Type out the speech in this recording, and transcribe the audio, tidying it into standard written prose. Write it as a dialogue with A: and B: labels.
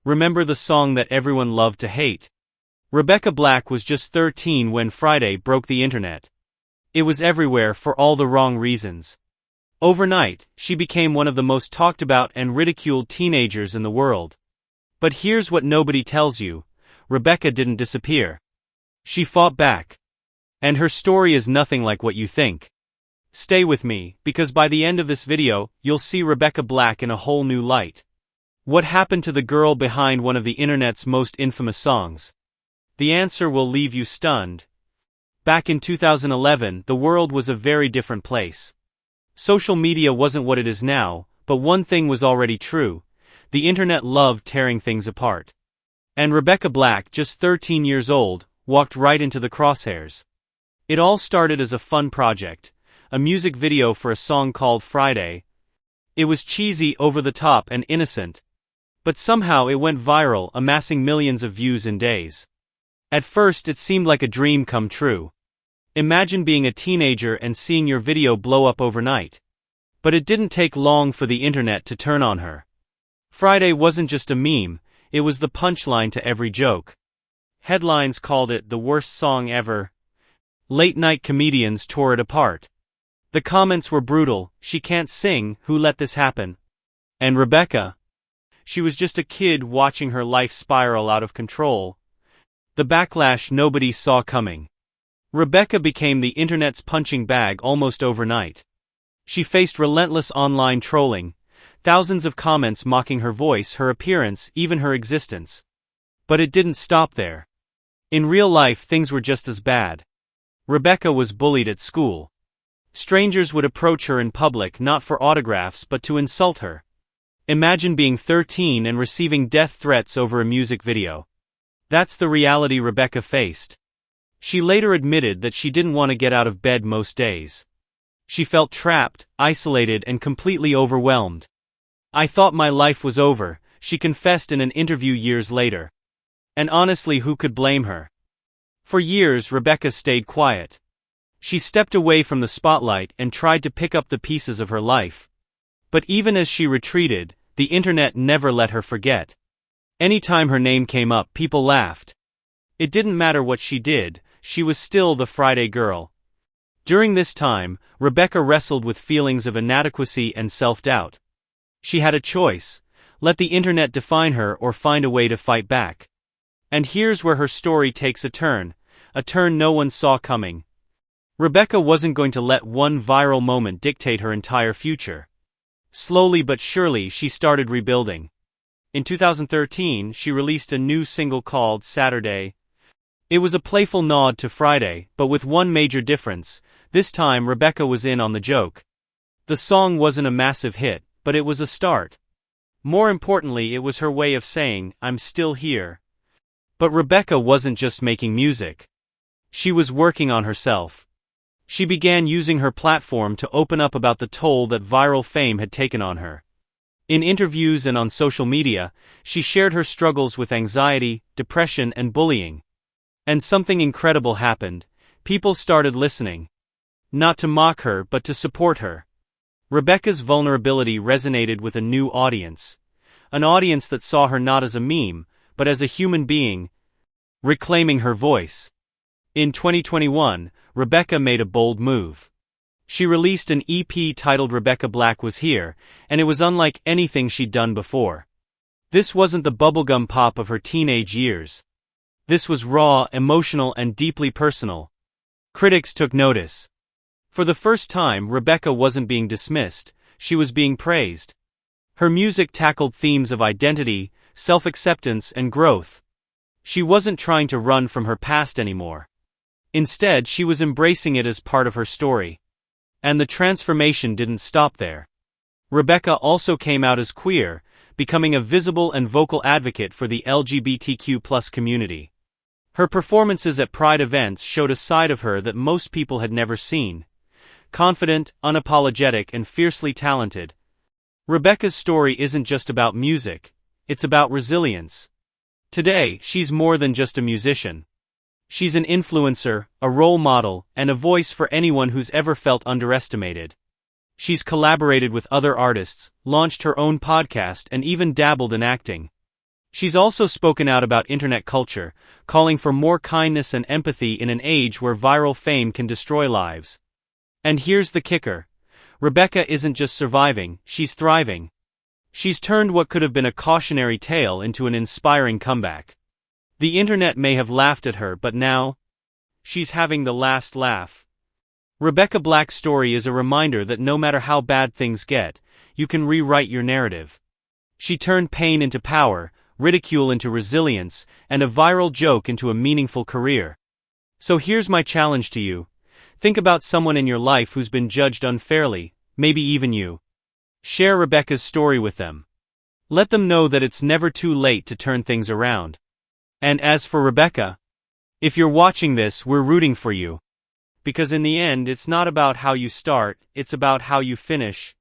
A: Remember the song that everyone loved to hate? Rebecca Black was just 13 when Friday broke the internet. It was everywhere for all the wrong reasons. Overnight, she became one of the most talked about and ridiculed teenagers in the world. But here's what nobody tells you: Rebecca didn't disappear. She fought back. And her story is nothing like what you think. Stay with me, because by the end of this video, you'll see Rebecca Black in a whole new light. What happened to the girl behind one of the internet's most infamous songs? The answer will leave you stunned. Back in 2011, the world was a very different place. Social media wasn't what it is now, but one thing was already true: the internet loved tearing things apart. And Rebecca Black, just 13 years old, walked right into the crosshairs. It all started as a fun project, a music video for a song called Friday. It was cheesy, over the top, and innocent. But somehow it went viral, amassing millions of views in days. At first it seemed like a dream come true. Imagine being a teenager and seeing your video blow up overnight. But it didn't take long for the internet to turn on her. Friday wasn't just a meme, it was the punchline to every joke. Headlines called it the worst song ever. Late-night comedians tore it apart. The comments were brutal: "She can't sing, who let this happen?" And Rebecca? She was just a kid watching her life spiral out of control. The backlash nobody saw coming. Rebecca became the internet's punching bag almost overnight. She faced relentless online trolling, thousands of comments mocking her voice, her appearance, even her existence. But it didn't stop there. In real life, things were just as bad. Rebecca was bullied at school. Strangers would approach her in public not for autographs but to insult her. Imagine being 13 and receiving death threats over a music video. That's the reality Rebecca faced. She later admitted that she didn't want to get out of bed most days. She felt trapped, isolated, and completely overwhelmed. "I thought my life was over," she confessed in an interview years later. And honestly, who could blame her? For years, Rebecca stayed quiet. She stepped away from the spotlight and tried to pick up the pieces of her life. But even as she retreated, the internet never let her forget. Anytime her name came up, people laughed. It didn't matter what she did, she was still the Friday girl. During this time, Rebecca wrestled with feelings of inadequacy and self-doubt. She had a choice: let the internet define her or find a way to fight back. And here's where her story takes a turn no one saw coming. Rebecca wasn't going to let one viral moment dictate her entire future. Slowly but surely, she started rebuilding. In 2013, she released a new single called Saturday. It was a playful nod to Friday, but with one major difference: this time Rebecca was in on the joke. The song wasn't a massive hit, but it was a start. More importantly, it was her way of saying, "I'm still here." But Rebecca wasn't just making music. She was working on herself. She began using her platform to open up about the toll that viral fame had taken on her. In interviews and on social media, she shared her struggles with anxiety, depression, and bullying. And something incredible happened: people started listening. Not to mock her, but to support her. Rebecca's vulnerability resonated with a new audience. An audience that saw her not as a meme, but as a human being, reclaiming her voice. In 2021, Rebecca made a bold move. She released an EP titled Rebecca Black Was Here, and it was unlike anything she'd done before. This wasn't the bubblegum pop of her teenage years. This was raw, emotional, and deeply personal. Critics took notice. For the first time, Rebecca wasn't being dismissed, she was being praised. Her music tackled themes of identity, self-acceptance, and growth. She wasn't trying to run from her past anymore. Instead, she was embracing it as part of her story. And the transformation didn't stop there. Rebecca also came out as queer, becoming a visible and vocal advocate for the LGBTQ+ community. Her performances at Pride events showed a side of her that most people had never seen. Confident, unapologetic, and fiercely talented. Rebecca's story isn't just about music, it's about resilience. Today, she's more than just a musician. She's an influencer, a role model, and a voice for anyone who's ever felt underestimated. She's collaborated with other artists, launched her own podcast, and even dabbled in acting. She's also spoken out about internet culture, calling for more kindness and empathy in an age where viral fame can destroy lives. And here's the kicker. Rebicca isn't just surviving, she's thriving. She's turned what could have been a cautionary tale into an inspiring comeback. The internet may have laughed at her, but now, she's having the last laugh. Rebicca Black's story is a reminder that no matter how bad things get, you can rewrite your narrative. She turned pain into power, ridicule into resilience, and a viral joke into a meaningful career. So here's my challenge to you. Think about someone in your life who's been judged unfairly, maybe even you. Share Rebicca's story with them. Let them know that it's never too late to turn things around. And as for Rebicca, if you're watching this, we're rooting for you. Because in the end, it's not about how you start, it's about how you finish.